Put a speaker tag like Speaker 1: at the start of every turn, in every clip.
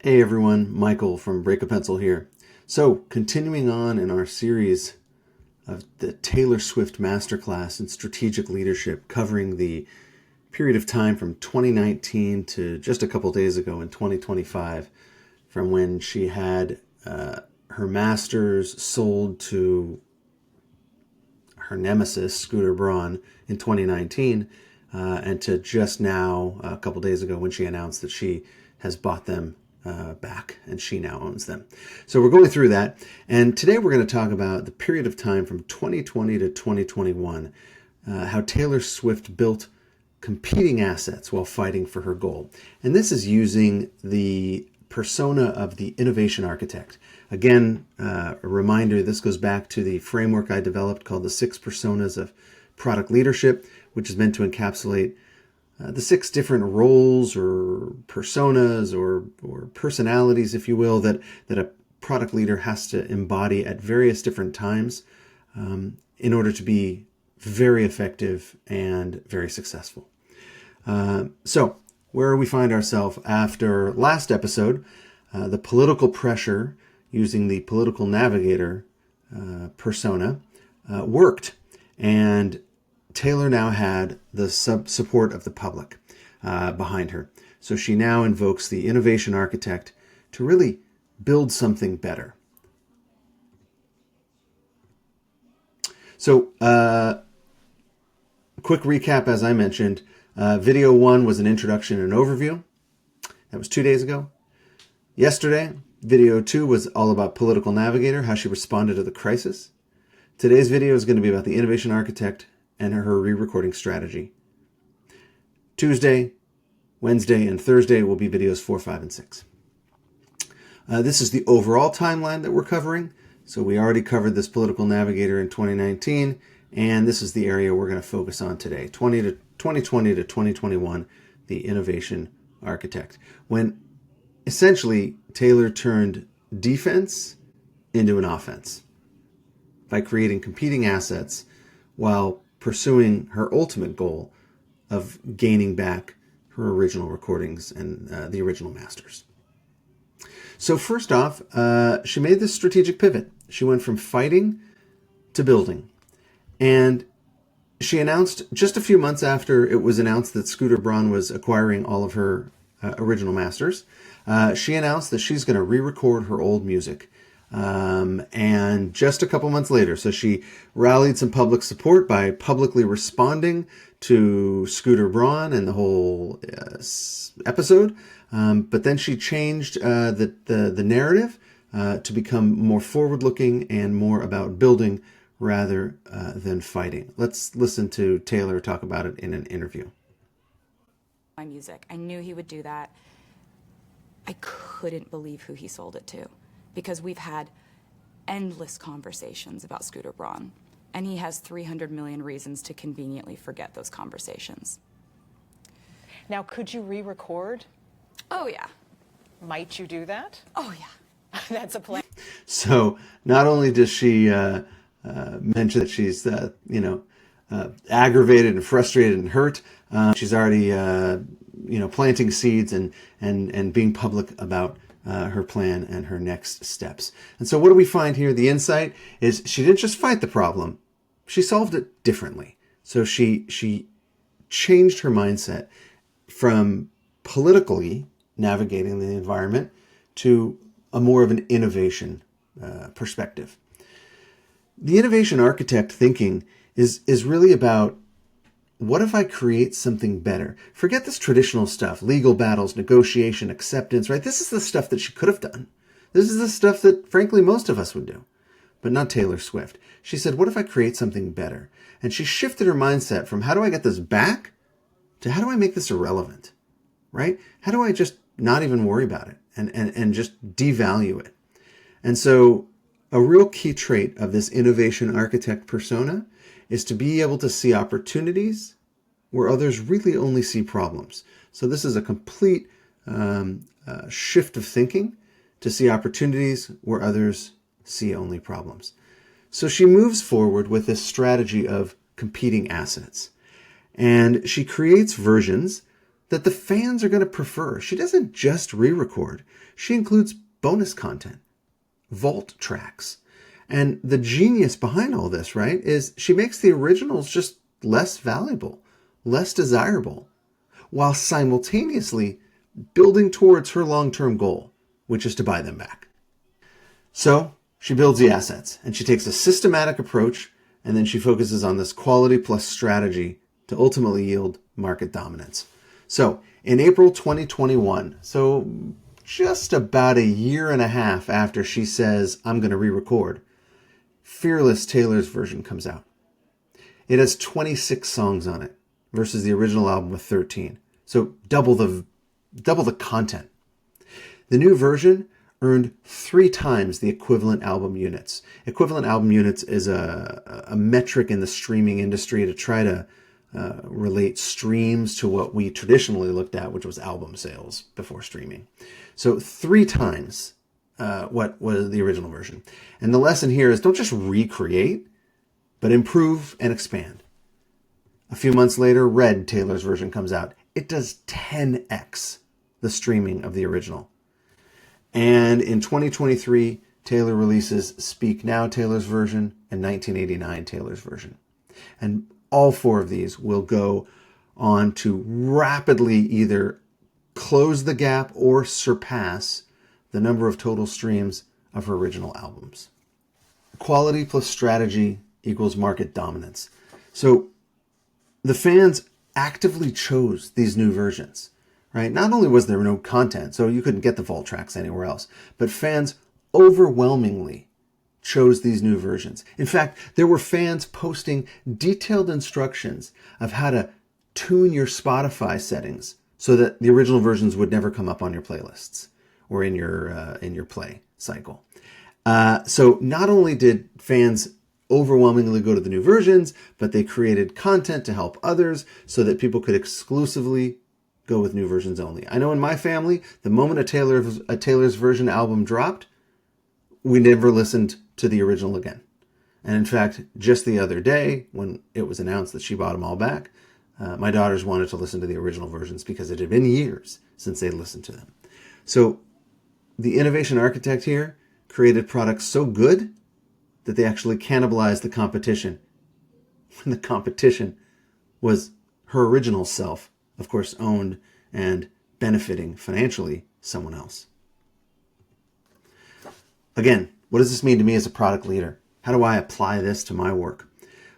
Speaker 1: Hey everyone, Michael from Break a Pencil here. So, continuing on in our series of the Taylor Swift Masterclass in Strategic Leadership, covering the period of time from 2019 to just a couple days ago in 2025, from when she had her masters sold to her nemesis, Scooter Braun, in 2019, and to just now, a couple days ago, when she announced that she has bought them back and she now owns them. So we're going through that, and today we're going to talk about the period of time from 2020 to 2021, how Taylor Swift built competing assets while fighting for her goal. And this is using the persona of the innovation architect. Again, a reminder, this goes back to the framework I developed called the 6 Personas of Product Leadership, which is meant to encapsulate the 6 different roles or personas or personalities, if you will, that a product leader has to embody at various different times in order to be very effective and very successful. So where we find ourselves after last episode, the political pressure using the political navigator persona worked, and Taylor now had the support of the public behind her. So she now invokes the innovation architect to really build something better. So, quick recap, as I mentioned, video 1 was an introduction and overview. That was 2 days ago. Yesterday, video 2 was all about political navigator, how she responded to the crisis. Today's video is going to be about the innovation architect and her re-recording strategy. Tuesday, Wednesday, and Thursday will be videos 4, 5, and 6. This is the overall timeline that we're covering. So we already covered this political navigator in 2019, and this is the area we're going to focus on today, 2020 to 2021, the innovation architect. When essentially Taylor turned defense into an offense by creating competing assets while pursuing her ultimate goal of gaining back her original recordings and the original masters. So first off, she made this strategic pivot. She went from fighting to building. And she announced, just a few months after it was announced that Scooter Braun was acquiring all of her original masters, she announced that she's going to re-record her old music. And just a couple months later, so she rallied some public support by publicly responding to Scooter Braun and the whole episode. But then she changed the narrative to become more forward-looking and more about building rather than fighting. Let's listen to Taylor talk about it in an interview.
Speaker 2: My music. I knew he would do that. I couldn't believe who he sold it to, because we've had endless conversations about Scooter Braun, and he has 300 million reasons to conveniently forget those conversations.
Speaker 3: Now, could you re-record?
Speaker 2: Oh, yeah.
Speaker 3: Might you do that?
Speaker 2: Oh, yeah.
Speaker 3: That's a plan.
Speaker 1: So not only does she mention that she's, aggravated and frustrated and hurt, she's already, planting seeds and being public about her plan and her next steps. And so what do we find here? The insight is she didn't just fight the problem, she solved it differently. So she changed her mindset from politically navigating the environment to a more of an innovation perspective. The innovation architect thinking is really about, what if I create something better? Forget this traditional stuff, legal battles, negotiation, acceptance, right? This is the stuff that she could have done. This is the stuff that, frankly, most of us would do, but not Taylor Swift. She said, what if I create something better? And she shifted her mindset from how do I get this back to how do I make this irrelevant, right? How do I just not even worry about it and just devalue it? And so a real key trait of this innovation architect persona is to be able to see opportunities where others really only see problems. So this is a complete shift of thinking to see opportunities where others see only problems. So she moves forward with this strategy of competing assets. And she creates versions that the fans are going to prefer. She doesn't just re-record. She includes bonus content, vault tracks. And the genius behind all this, right, is she makes the originals just less valuable, less desirable, while simultaneously building towards her long-term goal, which is to buy them back. So she builds the assets, and she takes a systematic approach, and then she focuses on this quality plus strategy to ultimately yield market dominance. So in April 2021, so just about a year and a half after she says, I'm going to re-record, Fearless Taylor's version comes out. It has 26 songs on it versus the original album with 13. So double the content. The new version earned 3 times the equivalent album units. Equivalent album units is a metric in the streaming industry to try to relate streams to what we traditionally looked at, which was album sales before streaming. So 3 times what was the original version. And the lesson here is don't just recreate, but improve and expand. A few months later, Red, Taylor's version, comes out. It does 10x the streaming of the original. And in 2023, Taylor releases Speak Now, Taylor's version, and 1989, Taylor's version. And all 4 of these will go on to rapidly either close the gap or surpass the number of total streams of her original albums. Quality plus strategy equals market dominance. So the fans actively chose these new versions, right? Not only was there no content, so you couldn't get the vault tracks anywhere else, but fans overwhelmingly chose these new versions. In fact, there were fans posting detailed instructions of how to tune your Spotify settings so that the original versions would never come up on your playlists or in your play cycle. So not only did fans overwhelmingly go to the new versions, but they created content to help others so that people could exclusively go with new versions only. I know in my family, the moment a Taylor's version album dropped, we never listened to the original again. And in fact, just the other day, when it was announced that she bought them all back, my daughters wanted to listen to the original versions because it had been years since they listened to them. So the innovation architect here created products so good that they actually cannibalized the competition. When the competition was her original self, of course, owned and benefiting financially someone else. Again, what does this mean to me as a product leader? How do I apply this to my work?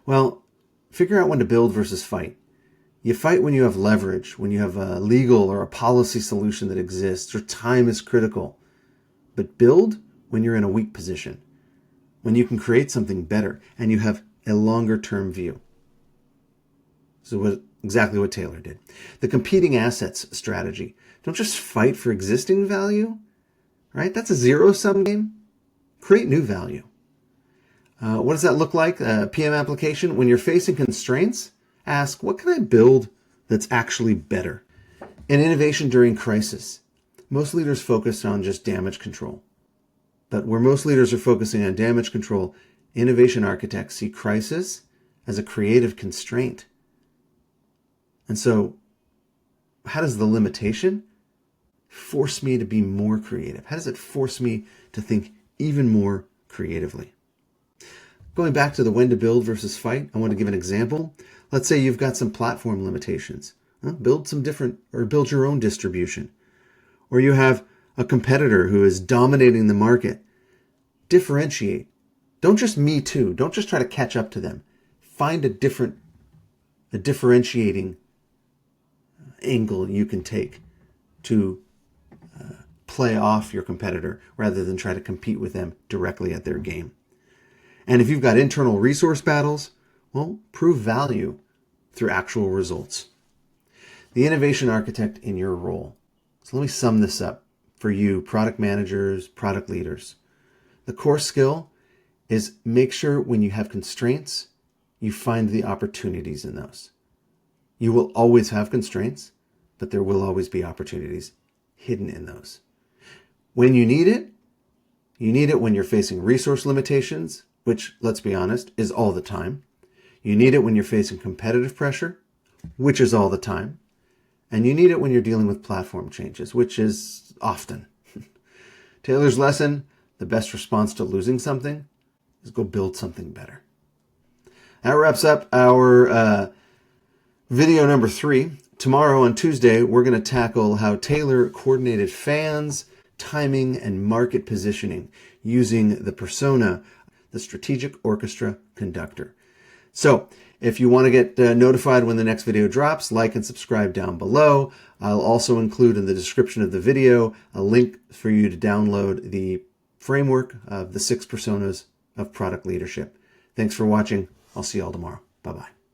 Speaker 1: Well, figure out when to build versus fight. You fight when you have leverage, when you have a legal or a policy solution that exists, or time is critical. But build when you're in a weak position, when you can create something better and you have a longer term view. So exactly what Taylor did. The competing assets strategy. Don't just fight for existing value, right? That's a zero-sum game. Create new value. What does that look like? A PM application. When you're facing constraints, ask, what can I build that's actually better? And innovation during crisis. Most leaders focus on just damage control. But where most leaders are focusing on damage control, innovation architects see crisis as a creative constraint. And so, how does the limitation force me to be more creative? How does it force me to think even more creatively? Going back to the when to build versus fight, I want to give an example. Let's say you've got some platform limitations. Build your own distribution. Or you have a competitor who is dominating the market. Differentiate. Don't just me too. Don't just try to catch up to them. Find a differentiating angle you can take to play off your competitor rather than try to compete with them directly at their game. And if you've got internal resource battles, well, prove value through actual results. The innovation architect in your role. So let me sum this up for you, product managers, product leaders. The core skill is make sure when you have constraints, you find the opportunities in those. You will always have constraints, but there will always be opportunities hidden in those. When you need it when you're facing resource limitations, which, let's be honest, is all the time. You need it when you're facing competitive pressure, which is all the time. And you need it when you're dealing with platform changes, which is often. Taylor's lesson, the best response to losing something is go build something better. That wraps up our video number 3. Tomorrow on Tuesday, we're going to tackle how Taylor coordinated fans, timing, and market positioning using the persona, the strategic orchestra conductor. So, if you want to get notified when the next video drops, like and subscribe down below. I'll also include in the description of the video a link for you to download the framework of the 6 personas of product leadership. Thanks for watching. I'll see you all tomorrow. Bye-bye.